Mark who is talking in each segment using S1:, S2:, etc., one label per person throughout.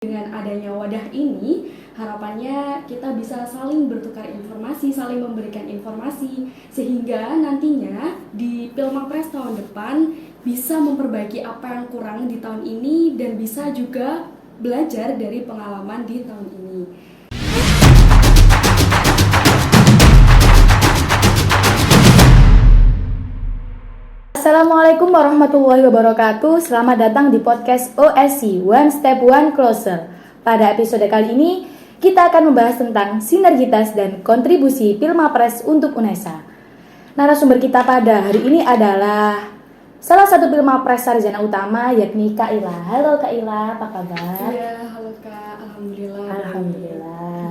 S1: Dengan adanya wadah ini, harapannya kita bisa saling bertukar informasi, saling memberikan informasi, sehingga nantinya di Pilmapres tahun depan bisa memperbaiki apa yang kurang di tahun ini dan bisa juga belajar dari pengalaman di tahun ini.
S2: Assalamualaikum warahmatullahi wabarakatuh. Selamat datang di podcast OSC One Step One Closer. Pada episode kali ini kita akan membahas tentang sinergitas dan kontribusi Pilmapres untuk UNESA. Narasumber kita pada hari ini adalah salah satu Pilmapres sarjana utama, yakni Kak Ila. Halo Kak Ila, apa kabar?
S1: Iya, halo Kak. Alhamdulillah.
S2: Alhamdulillah.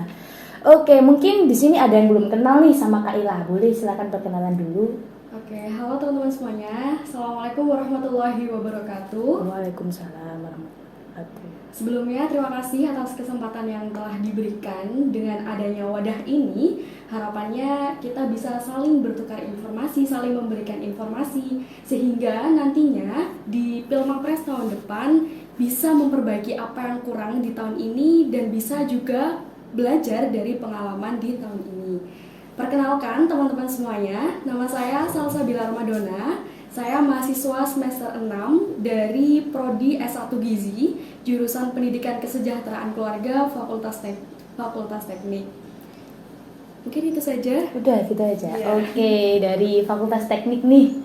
S2: Oke, mungkin di sini ada yang belum kenal nih sama Kak Ila. Boleh silakan perkenalan dulu.
S1: Oke, halo teman-teman semuanya. Assalamualaikum warahmatullahi wabarakatuh.
S2: Waalaikumsalam warahmatullahi wabarakatuh.
S1: Sebelumnya terima kasih atas kesempatan yang telah diberikan. Dengan adanya wadah ini, harapannya kita bisa saling bertukar informasi, saling memberikan informasi, sehingga nantinya di Pilmapres tahun depan bisa memperbaiki apa yang kurang di tahun ini dan bisa juga belajar dari pengalaman di tahun ini. Perkenalkan teman-teman semuanya, nama saya Salsabila Ramadona. Saya mahasiswa semester 6 dari Prodi S1 Gizi, jurusan Pendidikan Kesejahteraan Keluarga, Fakultas Teknik. Mungkin itu saja.
S2: Udah gitu aja.
S1: Ya.
S2: Oke, dari Fakultas Teknik nih.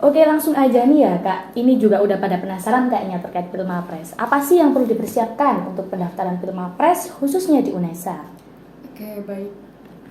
S2: Oke, langsung aja nih ya Kak. Ini juga udah pada penasaran kayaknya terkait Pilmapres. Apa sih yang perlu dipersiapkan untuk pendaftaran Pilmapres khususnya di UNESA?
S1: Oke, baik.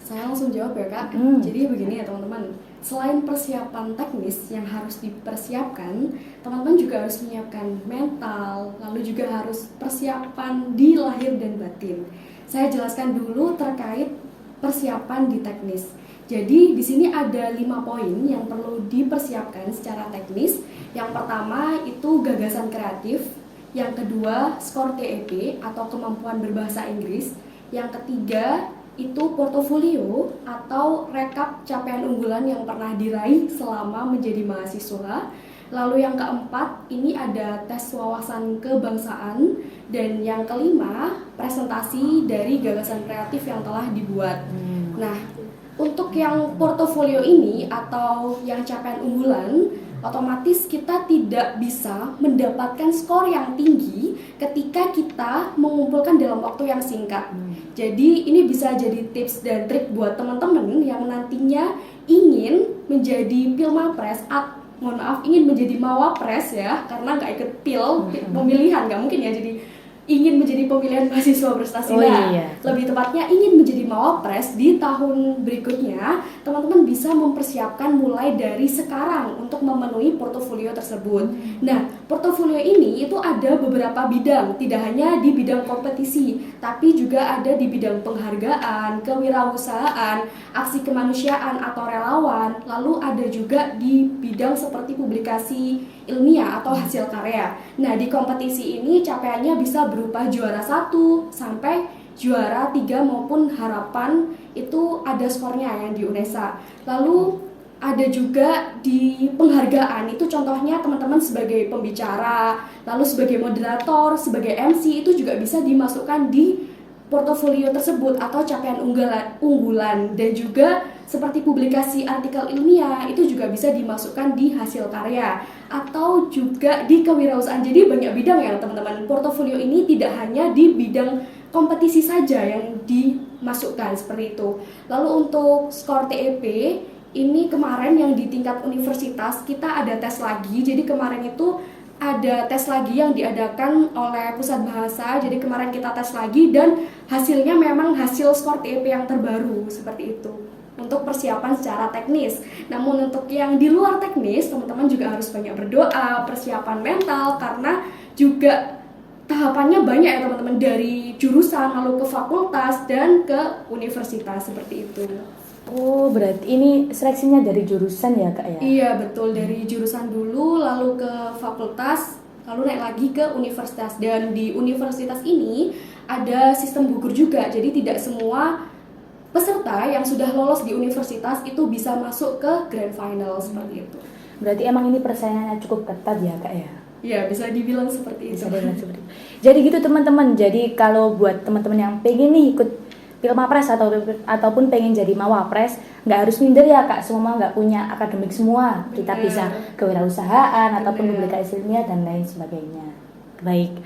S1: Saya langsung jawab ya Kak. Jadi begini ya teman-teman. Selain persiapan teknis yang harus dipersiapkan, teman-teman juga harus menyiapkan mental, lalu juga harus persiapan di lahir dan batin. Saya jelaskan dulu terkait persiapan di teknis. Jadi di sini ada 5 poin yang perlu dipersiapkan secara teknis. Yang pertama itu gagasan kreatif, yang kedua skor TEP atau kemampuan berbahasa Inggris, yang ketiga itu portofolio atau rekap capaian unggulan yang pernah diraih selama menjadi mahasiswa. Lalu yang keempat ini ada tes wawasan kebangsaan, dan yang kelima presentasi dari gagasan kreatif yang telah dibuat. Nah, untuk yang portofolio ini atau yang capaian unggulan, otomatis kita tidak bisa mendapatkan skor yang tinggi ketika kita mengumpulkan dalam waktu yang singkat. Jadi ini bisa jadi tips dan trik buat teman-teman yang nantinya ingin menjadi Pilmapres, ingin menjadi Mawapres ya, karena nggak ikut pemilihan, nggak mungkin ya, jadi ingin menjadi pemilihan mahasiswa prestasi. Lebih tepatnya ingin menjadi Mawapres di tahun berikutnya, teman-teman bisa mempersiapkan mulai dari sekarang untuk memenuhi portofolio tersebut. Nah, portofolio ini itu ada beberapa bidang, tidak hanya di bidang kompetisi, tapi juga ada di bidang penghargaan, kewirausahaan, aksi kemanusiaan atau relawan, lalu ada juga di bidang seperti publikasi ilmiah atau hasil karya. Nah, di kompetisi ini capaiannya bisa berupa juara 1 sampai juara 3 maupun harapan, itu ada skornya yang di UNESA. Lalu ada juga di penghargaan, itu contohnya teman-teman sebagai pembicara, lalu sebagai moderator, sebagai MC, itu juga bisa dimasukkan di portofolio tersebut atau capaian unggulan, dan juga seperti publikasi artikel ilmiah itu juga bisa dimasukkan di hasil karya atau juga di kewirausahaan. Jadi banyak bidang ya teman-teman. Portofolio ini tidak hanya di bidang kompetisi saja yang dimasukkan seperti itu. Lalu untuk skor TEP ini kemarin yang di tingkat universitas kita ada tes lagi. Jadi kemarin itu ada tes lagi yang diadakan oleh Pusat Bahasa. Jadi kemarin kita tes lagi dan hasilnya memang hasil skor TEP yang terbaru seperti itu untuk persiapan secara teknis. Namun untuk yang di luar teknis, teman-teman juga harus banyak berdoa, persiapan mental, karena juga tahapannya banyak ya teman-teman, dari jurusan lalu ke fakultas dan ke universitas seperti itu.
S2: Oh, berarti ini seleksinya dari jurusan ya Kak ya?
S1: Iya betul, dari jurusan dulu lalu ke fakultas, lalu naik lagi ke universitas. Dan di universitas ini ada sistem gugur juga, jadi tidak semua peserta yang sudah lolos di universitas itu bisa masuk ke grand final seperti itu.
S2: Berarti emang ini persaingannya cukup ketat ya Kak ya?
S1: Ya, bisa dibilang seperti itu.
S2: Bisa dibilang seperti itu. Jadi gitu teman-teman. Jadi kalau buat teman-teman yang pengen nih ikut Pilmapres ataupun pengen jadi Mawapres, nggak harus minder ya Kak, semua nggak punya akademik semua. Kita bisa kewirausahaan ataupun publikasi ilmiah dan lain sebagainya. Baik.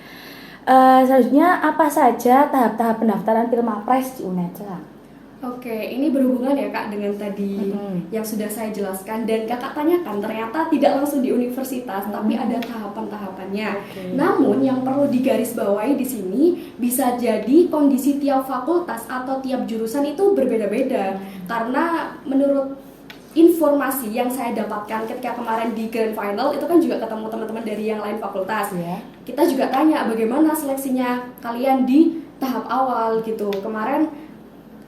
S2: Selanjutnya apa saja tahap-tahap pendaftaran Pilmapres di UNECA?
S1: Oke, ini berhubungan ya Kak dengan tadi yang sudah saya jelaskan dan Kakak tanyakan, ternyata tidak langsung di universitas tapi ada tahapan-tahapannya. Namun yang perlu digarisbawahi di sini bisa jadi kondisi tiap fakultas atau tiap jurusan itu berbeda-beda. Karena menurut informasi yang saya dapatkan ketika kemarin di Grand Final itu kan juga ketemu teman-teman dari yang lain fakultas. Kita juga tanya bagaimana seleksinya kalian di tahap awal gitu. Kemarin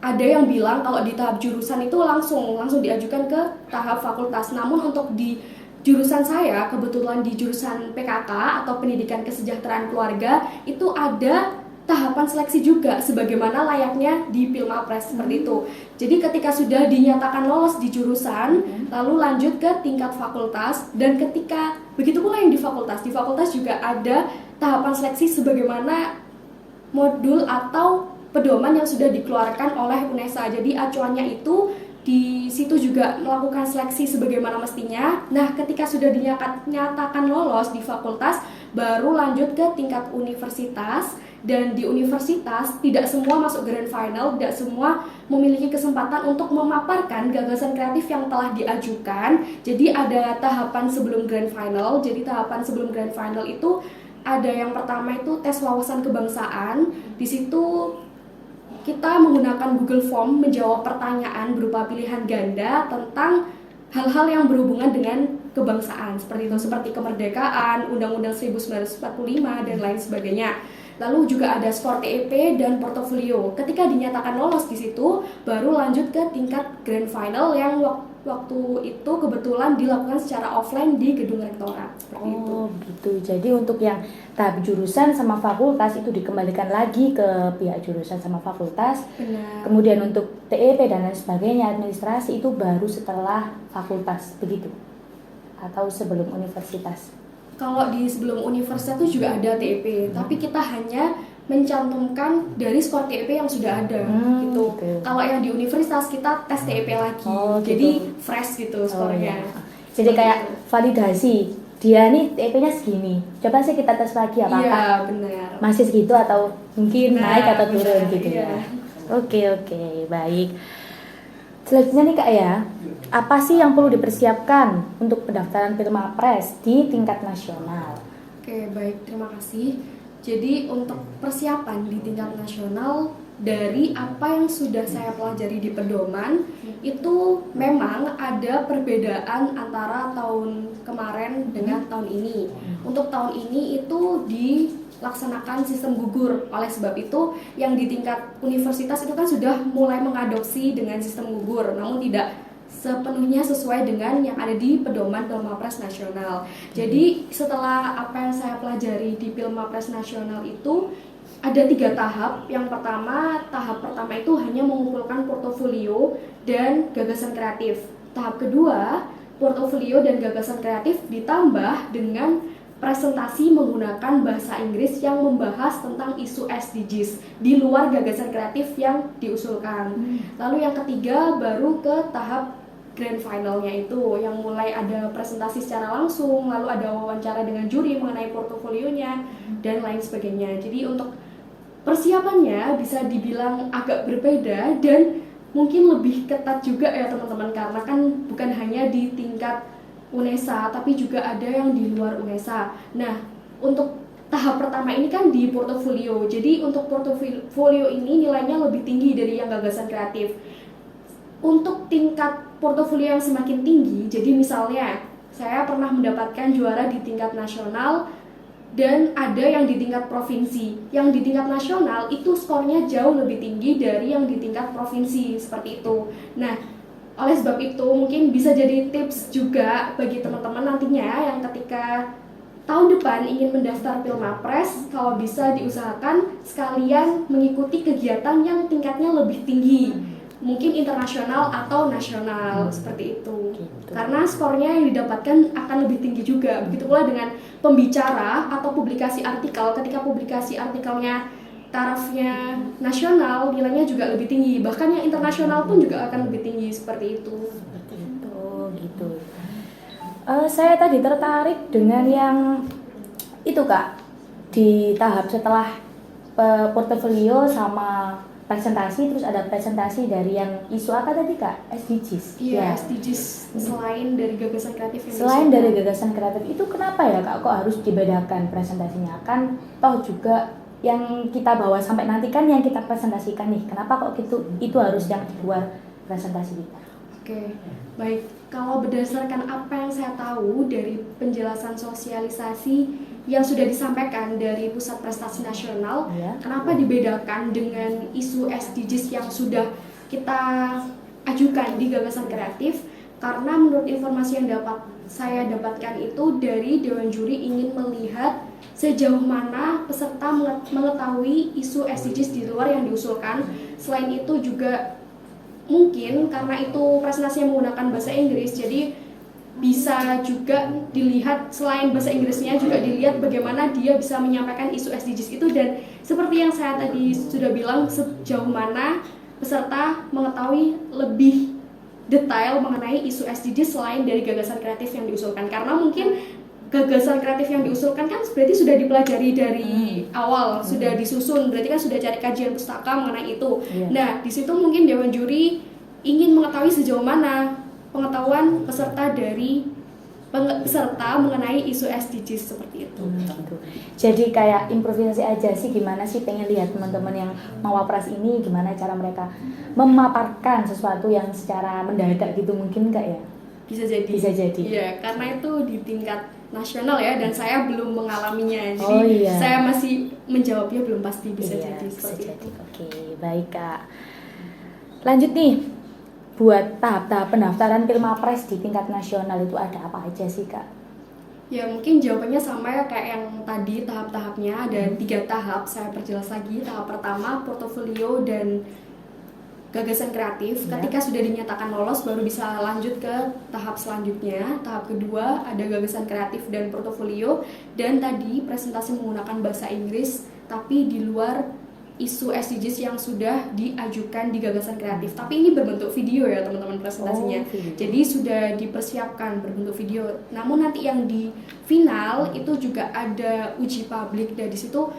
S1: ada yang bilang kalau di tahap jurusan itu langsung diajukan ke tahap fakultas. Namun untuk di jurusan saya, kebetulan di jurusan PKK atau Pendidikan Kesejahteraan Keluarga, itu ada tahapan seleksi juga sebagaimana layaknya di Pilmapres seperti itu. Jadi ketika sudah dinyatakan lolos di jurusan, lalu lanjut ke tingkat fakultas, dan ketika begitu pula yang di fakultas juga ada tahapan seleksi sebagaimana modul atau pedoman yang sudah dikeluarkan oleh UNESA. Jadi acuannya itu di situ juga melakukan seleksi sebagaimana mestinya. Nah, ketika sudah dinyatakan lolos di fakultas, baru lanjut ke tingkat universitas. Dan di universitas tidak semua masuk grand final, tidak semua memiliki kesempatan untuk memaparkan gagasan kreatif yang telah diajukan. Jadi ada tahapan sebelum grand final. Jadi tahapan sebelum grand final itu ada yang pertama itu tes wawasan kebangsaan. Di situ kita menggunakan Google Form menjawab pertanyaan berupa pilihan ganda tentang hal-hal yang berhubungan dengan kebangsaan seperti itu, seperti kemerdekaan, Undang-Undang 1945 dan lain sebagainya. Lalu juga ada skor TEP dan portofolio. Ketika dinyatakan lolos di situ, baru lanjut ke tingkat grand final yang waktu itu kebetulan dilakukan secara offline di gedung rektorat. Seperti itu.
S2: Begitu. Jadi untuk yang tahap jurusan sama fakultas itu dikembalikan lagi ke pihak jurusan sama fakultas.
S1: Benar.
S2: Kemudian untuk TEP dan lain sebagainya, administrasi itu baru setelah fakultas, begitu? Atau sebelum universitas?
S1: Kalau di sebelum universitas itu juga ada TEP, tapi kita hanya mencantumkan dari skor TEP yang sudah ada gitu. Kalau yang di universitas kita tes TEP lagi, jadi fresh gitu skornya.
S2: Jadi kayak validasi, dia nih TEP-nya segini, coba sih kita tes lagi apakah masih segitu atau mungkin naik atau turun gitu ya. Oke, baik. Selanjutnya nih Kak ya, apa sih yang perlu dipersiapkan untuk pendaftaran Pilmapres di tingkat nasional?
S1: Oke, baik, terima kasih. Jadi untuk persiapan di tingkat nasional, dari apa yang sudah saya pelajari di pedoman, itu memang ada perbedaan antara tahun kemarin dengan tahun ini. Untuk tahun ini itu dilaksanakan sistem gugur. Oleh sebab itu, yang di tingkat universitas itu kan sudah mulai mengadopsi dengan sistem gugur, namun tidak sepenuhnya sesuai dengan yang ada di pedoman Pilmapres Nasional. Jadi setelah apa yang saya pelajari di Pilmapres Nasional itu ada 3 tahap. Yang pertama, tahap pertama itu hanya mengumpulkan portofolio dan gagasan kreatif. Tahap kedua, portofolio dan gagasan kreatif ditambah dengan presentasi menggunakan bahasa Inggris yang membahas tentang isu SDGs di luar gagasan kreatif yang diusulkan. Lalu yang ketiga baru ke tahap grand finalnya itu yang mulai ada presentasi secara langsung, lalu ada wawancara dengan juri mengenai portofolionya dan lain sebagainya. Jadi untuk persiapannya bisa dibilang agak berbeda dan mungkin lebih ketat juga ya teman-teman, karena kan bukan hanya di tingkat UNESA tapi juga ada yang di luar UNESA. Nah, untuk tahap pertama ini kan di portofolio. Jadi untuk portofolio ini nilainya lebih tinggi dari yang gagasan kreatif. Untuk tingkat portofolio yang semakin tinggi, jadi misalnya saya pernah mendapatkan juara di tingkat nasional dan ada yang di tingkat provinsi. Yang di tingkat nasional itu skornya jauh lebih tinggi dari yang di tingkat provinsi, seperti itu. Nah, oleh sebab itu mungkin bisa jadi tips juga bagi teman-teman nantinya yang ketika tahun depan ingin mendaftar Pilmapres, kalau bisa diusahakan sekalian mengikuti kegiatan yang tingkatnya lebih tinggi. mungkin internasional atau nasional seperti itu.
S2: Gitu.
S1: Karena skornya yang didapatkan akan lebih tinggi juga. Begitu pula dengan pembicara atau publikasi artikel. Ketika publikasi artikelnya tarafnya nasional, nilainya juga lebih tinggi. Bahkan yang internasional pun juga akan lebih tinggi seperti itu.
S2: Seperti itu, gitu. Saya tadi tertarik dengan yang itu Kak, di tahap setelah portofolio sama presentasi, terus ada presentasi dari yang isu apa tadi Kak? SDGs.
S1: Iya, SDGs selain dari gagasan kreatif yang
S2: Selain
S1: diusulkan.
S2: dari gagasan kreatif itu kenapa ya Kak kok harus dibedakan presentasinya? Kan toh juga yang kita bawa sampai nanti kan yang kita presentasikan nih. Kenapa kok gitu? Itu harus yang di luar presentasi kita.
S1: Oke, baik. Kalau berdasarkan apa yang saya tahu dari penjelasan sosialisasi yang sudah disampaikan dari Pusat Prestasi Nasional,
S2: Iya.
S1: kenapa dibedakan dengan isu SDGs yang sudah kita ajukan di gagasan kreatif? Karena menurut informasi yang saya dapatkan itu dari Dewan Juri ingin melihat sejauh mana peserta mengetahui isu SDGs di luar yang diusulkan. Selain itu juga mungkin karena itu presentasinya menggunakan bahasa Inggris, jadi bisa juga dilihat selain bahasa Inggrisnya juga dilihat bagaimana dia bisa menyampaikan isu SDGs itu. Dan seperti yang saya tadi sudah bilang, sejauh mana peserta mengetahui lebih detail mengenai isu SDGs selain dari gagasan kreatif yang diusulkan. Karena mungkin gagasan kreatif yang diusulkan kan berarti sudah dipelajari dari awal, sudah disusun, berarti kan sudah cari kajian pustaka mengenai itu. Nah, di situ mungkin Dewan Juri ingin mengetahui sejauh mana pengetahuan peserta mengenai isu SDGs seperti itu.
S2: Gitu. Jadi kayak improvisasi aja sih, gimana sih pengen lihat teman-teman yang mau wapres ini gimana cara mereka memaparkan sesuatu yang secara mendadak gitu mungkin Kak ya?
S1: Bisa jadi.
S2: Bisa jadi.
S1: Iya, karena itu di tingkat nasional ya, dan saya belum mengalaminya. Jadi
S2: Oh, iya.
S1: saya masih menjawabnya belum pasti, bisa
S2: Iya,
S1: jadi
S2: bisa
S1: seperti
S2: jadi.
S1: itu.
S2: Oke, baik Kak. Lanjut nih, buat tahap-tahap pendaftaran Pilmapres di tingkat nasional itu ada apa aja sih Kak?
S1: Ya mungkin jawabannya sama ya kayak yang tadi, tahap-tahapnya ada 3 tahap. Saya perjelas lagi. Tahap pertama portofolio dan gagasan kreatif.
S2: Ya.
S1: Ketika sudah dinyatakan lolos baru bisa lanjut ke tahap selanjutnya. Tahap kedua ada gagasan kreatif dan portofolio, dan tadi presentasi menggunakan bahasa Inggris tapi di luar isu SDGs yang sudah diajukan di gagasan kreatif. Tapi ini berbentuk video ya teman-teman presentasinya.
S2: Video.
S1: Jadi sudah dipersiapkan berbentuk video. Namun nanti yang di final itu juga ada uji publik, dan di situ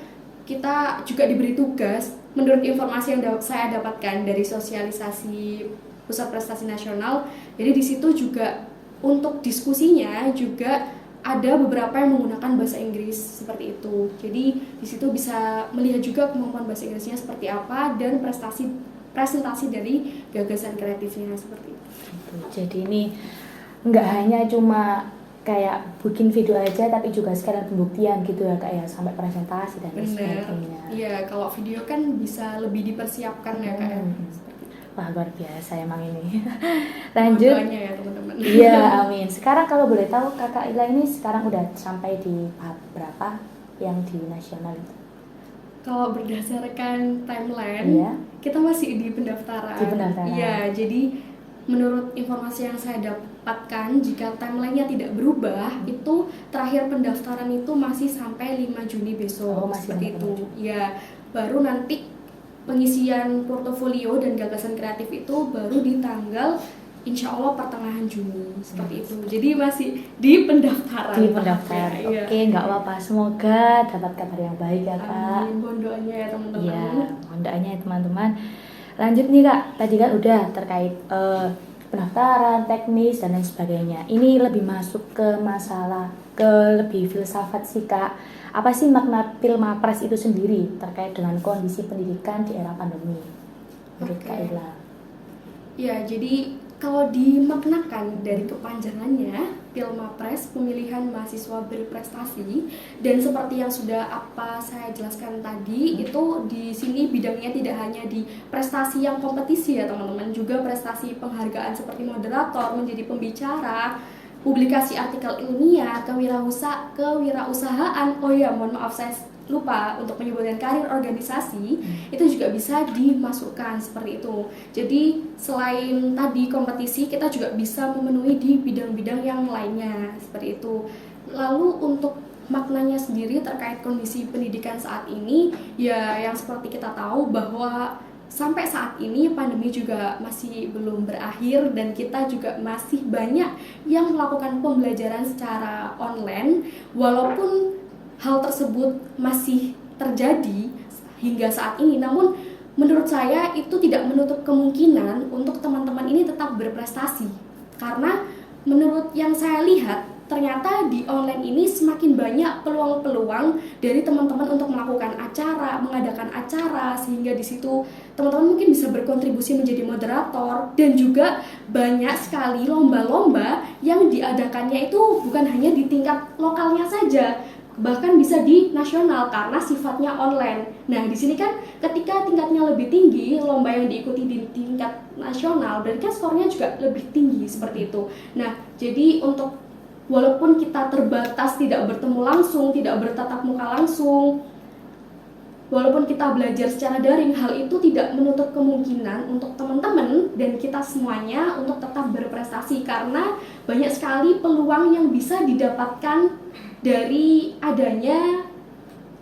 S1: kita juga diberi tugas menurut informasi yang saya dapatkan dari sosialisasi Pusat Prestasi Nasional. Jadi di situ juga untuk diskusinya juga ada beberapa yang menggunakan bahasa Inggris seperti itu. Jadi di situ bisa melihat juga kemampuan bahasa Inggrisnya seperti apa dan presentasi dari gagasan kreatifnya seperti itu.
S2: Jadi ini nggak hanya cuma kayak bikin video aja, tapi juga sekarang pembuktian gitu ya Kak ya, sampai presentasi dan sebagainya.
S1: Iya, kalau video kan bisa lebih dipersiapkan ya Kak ya.
S2: Wah, luar biasa emang ini. Lanjut.
S1: Doanya ya teman-teman.
S2: Iya, amin. Sekarang kalau boleh tahu Kakak Ila ini sekarang udah sampai di tahap berapa yang di nasional itu?
S1: Kalau berdasarkan timeline,
S2: Iya.
S1: kita masih di pendaftaran.
S2: Di pendaftaran.
S1: Iya, jadi menurut informasi yang saya dapatkan, jika timelinenya tidak berubah, itu terakhir pendaftaran itu masih sampai 5 Juni besok.
S2: Oh, masih
S1: seperti
S2: sampai
S1: itu.
S2: 5 Juni.
S1: Ya, baru nanti pengisian portofolio dan gagasan kreatif itu baru di tanggal insya Allah pertengahan Juni seperti itu. Jadi masih di pendaftaran.
S2: Di pendaftaran.
S1: Iya.
S2: Oke, nggak apa-apa. Semoga dapat kabar yang baik ya Kak.
S1: Amin, mohon doanya ya teman-teman.
S2: Iya, mohon doanya ya teman-teman. Lanjut nih Kak, tadi kan udah terkait pendaftaran, teknis dan lain sebagainya. Ini lebih masuk ke masalah, ke lebih filsafat sih Kak. Apa sih makna Pilmapres itu sendiri terkait dengan kondisi pendidikan di era pandemi? Menurut
S1: Oke.
S2: Kak Ila.
S1: Ya, jadi kalau dimaknakan dari kepanjangannya, Pilmapres pemilihan mahasiswa berprestasi, dan seperti yang sudah saya jelaskan tadi, itu di sini bidangnya tidak hanya di prestasi yang kompetisi ya teman-teman, juga prestasi penghargaan seperti moderator, menjadi pembicara, publikasi artikel ilmiah, kewirausahaan. Oh ya, mohon maaf saya lupa untuk menyebutkan karir organisasi, itu juga bisa dimasukkan seperti itu. Jadi selain tadi kompetisi, kita juga bisa memenuhi di bidang-bidang yang lainnya seperti itu. Lalu untuk maknanya sendiri terkait kondisi pendidikan saat ini, ya yang seperti kita tahu bahwa sampai saat ini pandemi juga masih belum berakhir dan kita juga masih banyak yang melakukan pembelajaran secara online, walaupun hal tersebut masih terjadi hingga saat ini. Namun menurut saya itu tidak menutup kemungkinan untuk teman-teman ini tetap berprestasi, karena menurut yang saya lihat ternyata di online ini semakin banyak peluang-peluang dari teman-teman untuk melakukan acara, mengadakan acara, sehingga di situ teman-teman mungkin bisa berkontribusi menjadi moderator, dan juga banyak sekali lomba-lomba yang diadakannya itu bukan hanya di tingkat lokalnya saja, bahkan bisa di nasional karena sifatnya online. Nah, di sini kan ketika tingkatnya lebih tinggi, lomba yang diikuti di tingkat nasional, berarti kan skornya juga lebih tinggi seperti itu. Nah, jadi untuk walaupun kita terbatas tidak bertemu langsung, tidak bertatap muka langsung, walaupun kita belajar secara daring, hal itu tidak menutup kemungkinan untuk teman-teman dan kita semuanya untuk tetap berprestasi, karena banyak sekali peluang yang bisa didapatkan dari adanya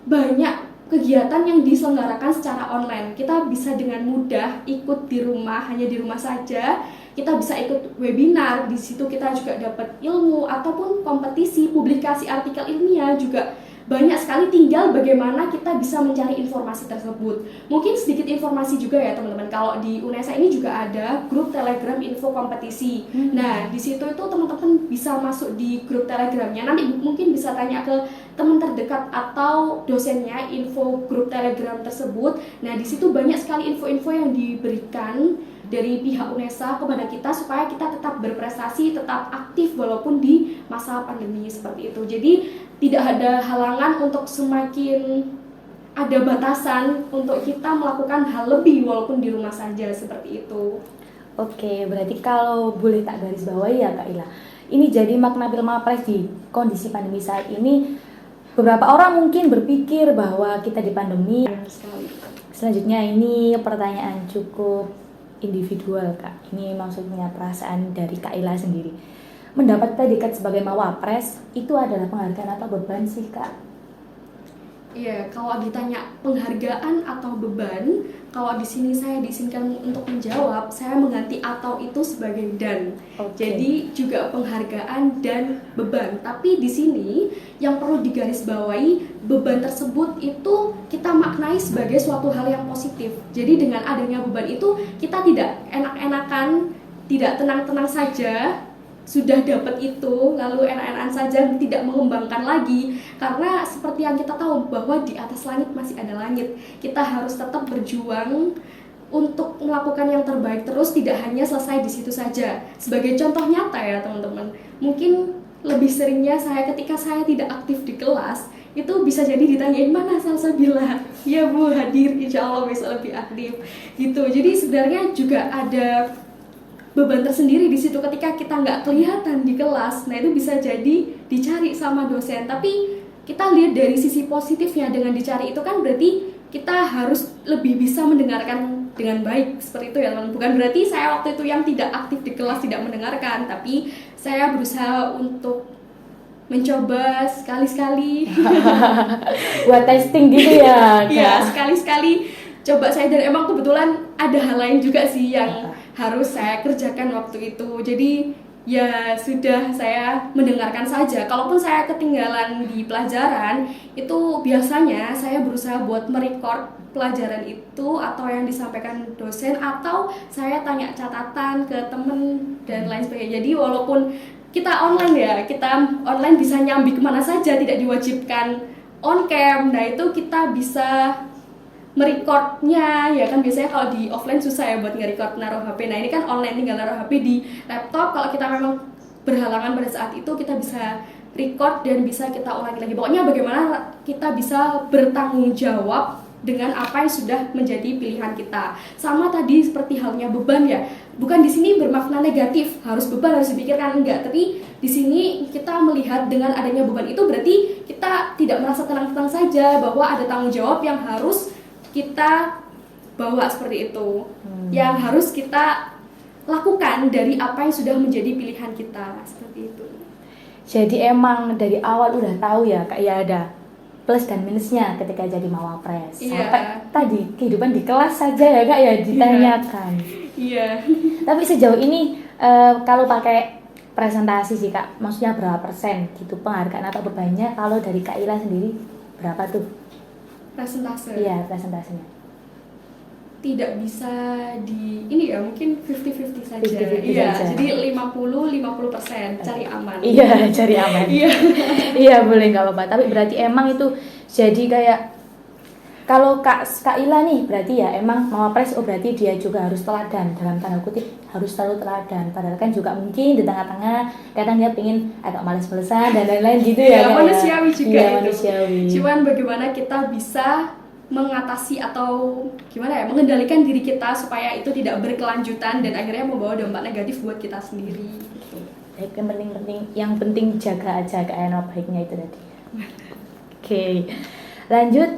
S1: banyak kegiatan yang diselenggarakan secara online. Kita bisa dengan mudah ikut di rumah, hanya di rumah saja. Kita bisa ikut webinar, di situ kita juga dapat ilmu, ataupun kompetisi, publikasi artikel ilmiah juga banyak sekali, tinggal bagaimana kita bisa mencari informasi tersebut. Mungkin sedikit informasi juga ya teman-teman, kalau di UNESA ini juga ada grup Telegram info kompetisi. Nah, di situ itu teman-teman bisa masuk di grup Telegramnya, nanti mungkin bisa tanya ke teman terdekat atau dosennya info grup Telegram tersebut. Nah, di situ banyak sekali info-info yang diberikan dari pihak UNESA kepada kita supaya kita tetap berprestasi, tetap aktif walaupun di masa pandemi seperti itu. Jadi tidak ada halangan untuk semakin ada batasan untuk kita melakukan hal lebih walaupun di rumah saja seperti itu.
S2: Oke, berarti kalau boleh tak garis bawahi ya Kak Ila, ini jadi makna Pilmapres di kondisi pandemi saat ini. Beberapa orang mungkin berpikir bahwa kita di pandemi. Selanjutnya ini pertanyaan cukup individual Kak. Ini maksudnya perasaan dari Kak Ila sendiri. Mendapat predikat sebagai Mawapres itu adalah penghargaan atau beban sih Kak?
S1: Iya, kalau ditanya penghargaan atau beban, kalau di sini saya diizinkan untuk menjawab, saya mengganti atau itu sebagai dan. Jadi juga penghargaan dan beban. Tapi di sini yang perlu digarisbawahi, beban tersebut itu kita maknai sebagai suatu hal yang positif. Jadi dengan adanya beban itu kita tidak enak-enakan, tidak tenang-tenang saja sudah dapat itu lalu enak-enakan saja, tidak mengembangkan lagi, karena seperti yang kita tahu bahwa di atas langit masih ada langit. Kita harus tetap berjuang untuk melakukan yang terbaik terus, tidak hanya selesai di situ saja. Sebagai contoh nyata ya teman-teman, mungkin lebih seringnya ketika saya tidak aktif di kelas, itu bisa jadi ditanyain mana Salsabila, ya Bu hadir, insya Allah bisa lebih aktif gitu. Jadi sebenarnya juga ada beban tersendiri di situ ketika kita nggak kelihatan di kelas. Nah, itu bisa jadi dicari sama dosen, tapi kita lihat dari sisi positifnya. Dengan dicari itu kan berarti kita harus lebih bisa mendengarkan dengan baik, seperti itu ya teman. Bukan berarti saya waktu itu yang tidak aktif di kelas tidak mendengarkan, tapi saya berusaha untuk mencoba sekali-sekali
S2: buat testing gitu ya Kak?
S1: Iya, sekali-sekali coba saya, dan emang kebetulan ada hal lain juga sih yang harus saya kerjakan waktu itu. Jadi ya sudah, saya mendengarkan saja. Kalaupun saya ketinggalan di pelajaran, itu biasanya saya berusaha buat merecord pelajaran itu atau yang disampaikan dosen, atau saya tanya catatan ke temen dan lain sebagainya. Jadi walaupun kita online ya, kita online bisa nyambi kemana saja, tidak diwajibkan on cam. Nah, itu kita bisa merecordnya ya kan. Biasanya kalau di offline susah ya buat nge-record naruh HP. Nah, ini kan online, tinggal naruh HP di laptop. Kalau kita memang berhalangan pada saat itu, kita bisa record dan bisa kita ulangi lagi. Pokoknya bagaimana kita bisa bertanggung jawab dengan apa yang sudah menjadi pilihan kita. Sama tadi seperti halnya beban ya, bukan di sini bermakna negatif, harus beban harus dipikirkan, enggak, tapi di sini kita melihat dengan adanya beban itu berarti kita tidak merasa tenang-tenang saja, bahwa ada tanggung jawab yang harus kita bawa seperti itu, yang harus kita lakukan dari apa yang sudah menjadi pilihan kita, seperti itu.
S2: Jadi emang dari awal udah tahu ya Kak, ya ada plus dan minusnya ketika jadi mawapres.
S1: Iya.
S2: Sampai tadi kehidupan di kelas saja ya Kak ya ditanyakan.
S1: Iya.
S2: Tapi sejauh ini kalau pakai presentasi sih Kak, maksudnya berapa persen gitu penghargaan atau bebannya, kalau dari Kak Ila sendiri berapa tuh?
S1: Presentase.
S2: Iya, presentasinya.
S1: Tidak bisa di ini ya, mungkin 50-50 saja.
S2: 50-50
S1: iya,
S2: saja.
S1: jadi 50-50% cari aman.
S2: Iya, cari aman.
S1: Iya.
S2: Iya, boleh nggak apa-apa. Tapi berarti emang itu jadi kayak kalau Kak Ila nih berarti ya emang mawapres, oh berarti dia juga harus teladan, dalam tanda kutip harus selalu teladan. Padahal kan juga mungkin di tengah-tengah kadang dia pengen agak males-malesan dan lain-lain gitu ya.
S1: Iya, manusiawi juga
S2: iya,
S1: itu.
S2: manusiawi.
S1: Cuman bagaimana kita bisa mengatasi atau gimana ya, mengendalikan diri kita supaya itu tidak berkelanjutan dan akhirnya membawa dampak negatif buat kita sendiri gitu.
S2: Yang penting jaga aja keadaan baiknya itu tadi. Oke. Lanjut,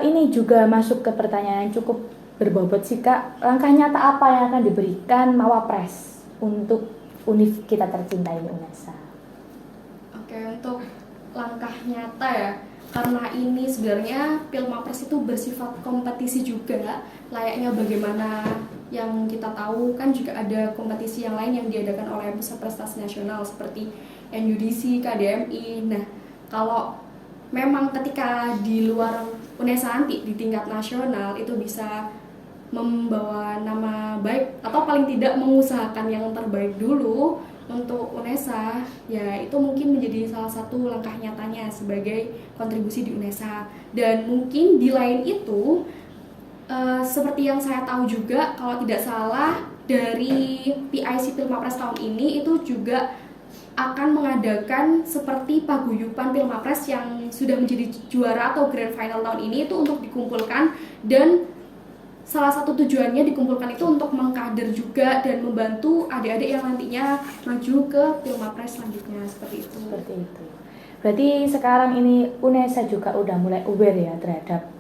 S2: ini juga masuk ke pertanyaan yang cukup berbobot sih Kak. Langkah nyata apa yang akan diberikan mawapres untuk univ kita tercinta ini, UNESA?
S1: Oke, untuk langkah nyata ya, karena ini sebenarnya Pilmapres itu bersifat kompetisi juga, layaknya bagaimana yang kita tahu kan juga ada kompetisi yang lain yang diadakan oleh Pusat Prestasi Nasional seperti NUDC, KDMI. Nah, kalau memang ketika di luar UNESA nanti di tingkat nasional itu bisa membawa nama baik atau paling tidak mengusahakan yang terbaik dulu untuk UNESA, ya itu mungkin menjadi salah satu langkah nyatanya sebagai kontribusi di UNESA. Dan mungkin di lain itu, seperti yang saya tahu juga, kalau tidak salah dari PIC Pilmapres tahun ini itu juga akan mengadakan seperti paguyuban Pilmapres yang sudah menjadi juara atau grand final tahun ini itu untuk dikumpulkan, dan salah satu tujuannya dikumpulkan itu untuk mengkader juga dan membantu adik-adik yang nantinya maju ke Pilmapres selanjutnya, seperti itu.
S2: Seperti itu. Berarti sekarang ini UNESA juga udah mulai aware ya terhadap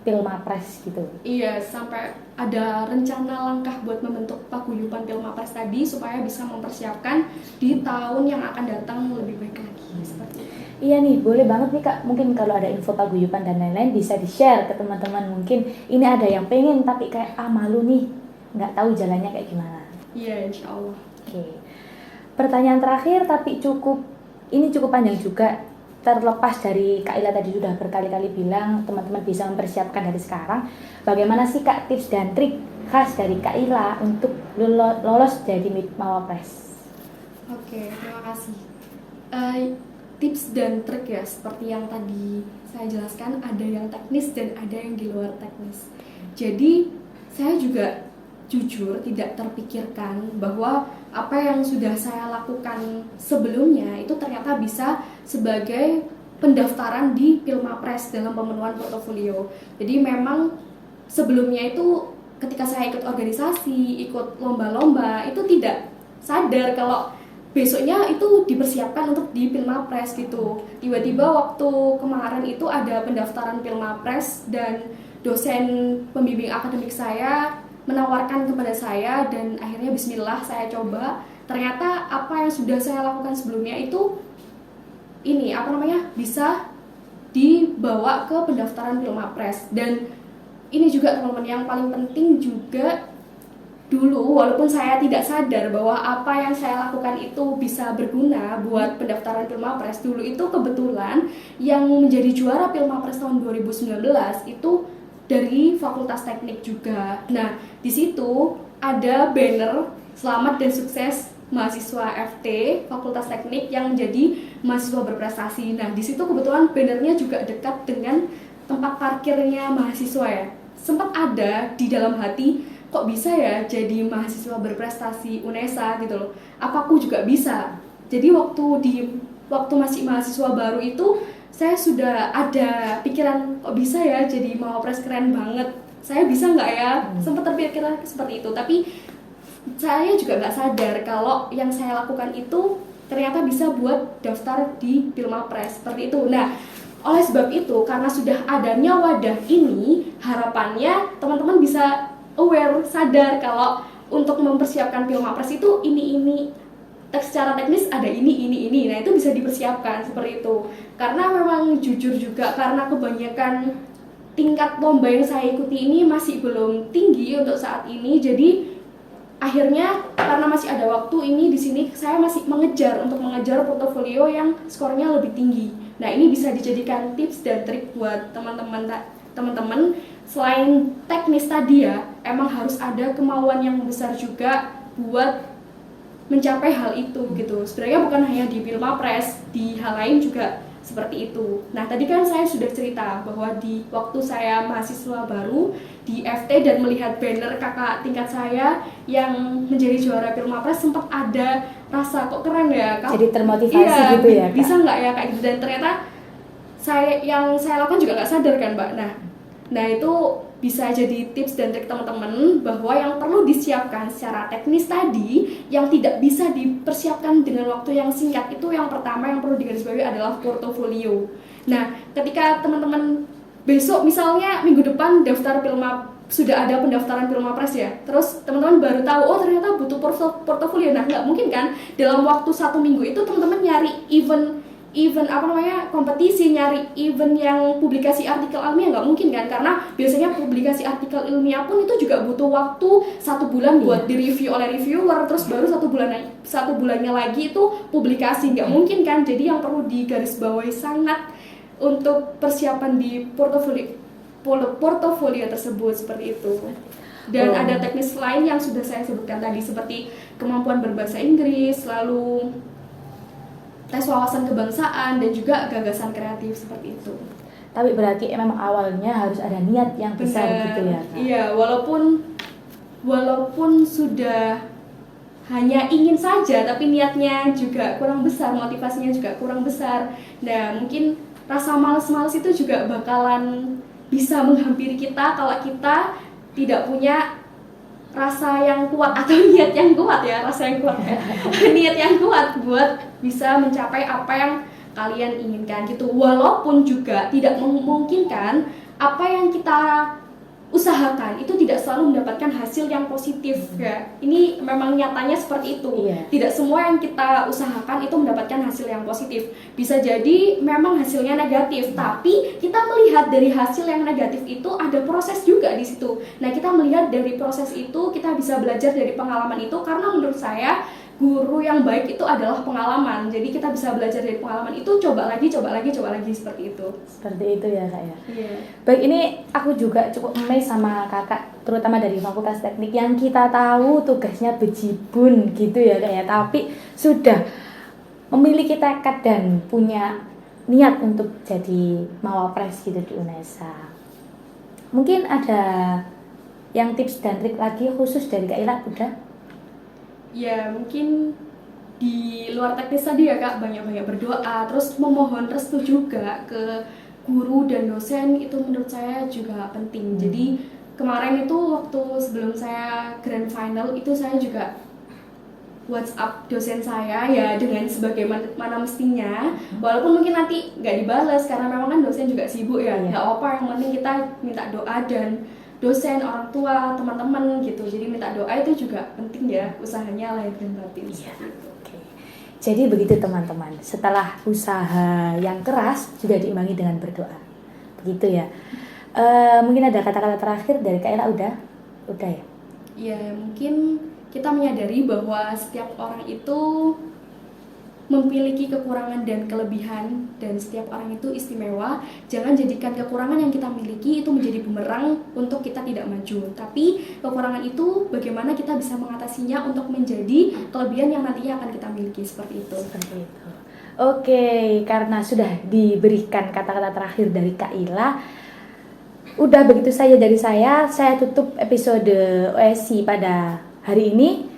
S2: Pilmapres gitu.
S1: Iya, sampai ada rencana langkah buat membentuk paguyuban Pilmapres tadi supaya bisa mempersiapkan di tahun yang akan datang lebih baik lagi, seperti itu.
S2: Iya nih, boleh banget nih Kak, mungkin kalau ada info paguyuban dan lain-lain bisa di-share ke teman-teman. Mungkin ini ada yang pengen tapi kayak malu nih, nggak tahu jalannya kayak gimana.
S1: Iya, insya Allah.
S2: Oke. Pertanyaan terakhir tapi ini cukup panjang juga. Terlepas dari Kak Ila tadi sudah berkali-kali bilang teman-teman bisa mempersiapkan dari sekarang, bagaimana sih Kak tips dan trik khas dari Kak Ila untuk lolos jadi mawapres?
S1: Oke, terima kasih. Tips dan trik ya, seperti yang tadi saya jelaskan, ada yang teknis dan ada yang di luar teknis. Jadi saya juga jujur tidak terpikirkan bahwa apa yang sudah saya lakukan sebelumnya itu ternyata bisa sebagai pendaftaran di Pilmapres dalam pemenuhan portofolio. Jadi memang sebelumnya itu ketika saya ikut organisasi, ikut lomba-lomba, itu tidak sadar kalau besoknya itu dipersiapkan untuk di Pilmapres gitu. Tiba-tiba waktu kemarin itu ada pendaftaran Pilmapres dan dosen pembimbing akademik saya menawarkan kepada saya dan akhirnya bismillah saya coba. Ternyata apa yang sudah saya lakukan sebelumnya itu bisa dibawa ke pendaftaran Pilmapres. Dan ini juga teman-teman yang paling penting juga, dulu walaupun saya tidak sadar bahwa apa yang saya lakukan itu bisa berguna buat pendaftaran Pilmapres, dulu itu kebetulan yang menjadi juara Pilmapres tahun 2019 itu dari Fakultas Teknik juga. Nah, di situ ada banner selamat dan sukses mahasiswa FT Fakultas Teknik yang menjadi mahasiswa berprestasi. Nah, di situ kebetulan bannernya juga dekat dengan tempat parkirnya mahasiswa ya. Sempat ada di dalam hati, kok bisa ya jadi mahasiswa berprestasi UNESA gitu loh. Apa aku juga bisa? Jadi waktu masih mahasiswa baru itu saya sudah ada pikiran kok bisa ya jadi Mawapres keren banget, saya bisa nggak ya, sempat terpikirkan seperti itu. Tapi saya juga nggak sadar kalau yang saya lakukan itu ternyata bisa buat daftar di Pilmapres seperti itu. Nah, oleh sebab itu, karena sudah adanya wadah ini, harapannya teman-teman bisa aware, sadar kalau untuk mempersiapkan Pilmapres itu ini secara teknis ada ini. Nah, itu bisa dipersiapkan seperti itu. Karena memang jujur juga karena kebanyakan tingkat lomba yang saya ikuti ini masih belum tinggi untuk saat ini. Jadi akhirnya karena masih ada waktu ini di sini saya masih mengejar portofolio yang skornya lebih tinggi. Nah, ini bisa dijadikan tips dan trik buat teman-teman. Selain teknis tadi ya, emang harus ada kemauan yang besar juga buat mencapai hal itu gitu. Sebenarnya bukan hanya di Pilmapres, di hal lain juga seperti itu. Nah, tadi kan saya sudah cerita bahwa di waktu saya mahasiswa baru di FT dan melihat banner kakak tingkat saya yang menjadi juara Pilmapres, sempat ada rasa kok keren ya Kak.
S2: Jadi termotivasi gitu ya Kak?
S1: Bisa nggak ya Kak gitu. Dan ternyata yang saya lakukan juga nggak sadar kan Mbak. Nah itu bisa jadi tips dan trik teman-teman bahwa yang perlu disiapkan secara teknis tadi yang tidak bisa dipersiapkan dengan waktu yang singkat itu yang pertama yang perlu digarisbawahi adalah portofolio. Nah, ketika teman-teman besok misalnya minggu depan sudah ada pendaftaran Pilmapres ya, terus teman-teman baru tahu oh ternyata butuh portofolio. Nah, nggak mungkin kan dalam waktu 1 minggu itu teman-teman nyari event kompetisi, nyari event yang publikasi artikel ilmiah, nggak mungkin kan, karena biasanya publikasi artikel ilmiah pun itu juga butuh waktu 1 bulan buat direview oleh reviewer, terus baru 1 bulannya lagi itu publikasi, nggak mungkin kan. Jadi yang perlu digarisbawahi sangat untuk persiapan di portofolio tersebut seperti itu. Dan ada teknis lain yang sudah saya sebutkan tadi seperti kemampuan berbahasa Inggris, lalu tes wawasan kebangsaan, dan juga gagasan kreatif seperti itu.
S2: Tapi berarti memang awalnya harus ada niat yang besar gitu ya Kak?
S1: Iya, walaupun sudah hanya ingin saja, tapi niatnya juga kurang besar, motivasinya juga kurang besar. Nah, mungkin rasa malas-malas itu juga bakalan bisa menghampiri kita kalau kita tidak punya rasa yang kuat atau niat yang kuat ya, niat yang kuat buat bisa mencapai apa yang kalian inginkan gitu. Walaupun juga tidak memungkinkan apa yang kita usahakan itu tidak selalu mendapatkan hasil yang positif ya. Ini memang nyatanya seperti itu. Tidak semua yang kita usahakan itu mendapatkan hasil yang positif. Bisa jadi memang hasilnya negatif, tapi kita melihat dari hasil yang negatif itu ada proses juga di situ. Nah, kita melihat dari proses itu, kita bisa belajar dari pengalaman itu, karena menurut saya guru yang baik itu adalah pengalaman. Jadi kita bisa belajar dari pengalaman itu, coba lagi seperti itu.
S2: Seperti itu ya Kak ya.
S1: Iya.
S2: Baik, ini aku juga cukup amazed sama Kakak, terutama dari Fakultas Teknik yang kita tahu tugasnya bejibun gitu ya Kak ya, tapi sudah memiliki tekad dan punya niat untuk jadi Mawapres gitu di UNESA. Mungkin ada yang tips dan trik lagi khusus dari Kak Ila udah?
S1: Ya, mungkin di luar teknis tadi ya Kak, banyak-banyak berdoa, terus memohon restu juga ke guru dan dosen, itu menurut saya juga penting. Jadi kemarin itu waktu sebelum saya grand final itu saya juga WhatsApp dosen saya ya dengan sebagaimana mestinya, walaupun mungkin nanti nggak dibalas karena memang kan dosen juga sibuk ya, nggak apa-apa, yang penting kita minta doa dan dosen, orang tua, teman-teman gitu. Jadi minta doa itu juga penting ya, usahanya lahir dan batin.
S2: Oke. Jadi begitu teman-teman, setelah usaha yang keras juga diimbangi dengan berdoa. Begitu ya. Mungkin ada kata-kata terakhir dari Kak Ira udah ya?
S1: Ya, mungkin kita menyadari bahwa setiap orang itu memiliki kekurangan dan kelebihan, dan setiap orang itu istimewa. Jangan jadikan kekurangan yang kita miliki itu menjadi bumerang untuk kita tidak maju, tapi kekurangan itu bagaimana kita bisa mengatasinya untuk menjadi kelebihan yang nantinya akan kita miliki, seperti itu.
S2: Oke, karena sudah diberikan kata-kata terakhir dari Kak Ila, udah begitu saja dari saya tutup episode OSI pada hari ini.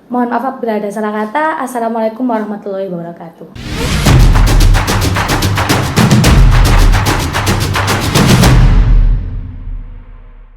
S2: Mohon maaf bila ada salah kata. Assalamualaikum warahmatullahi wabarakatuh.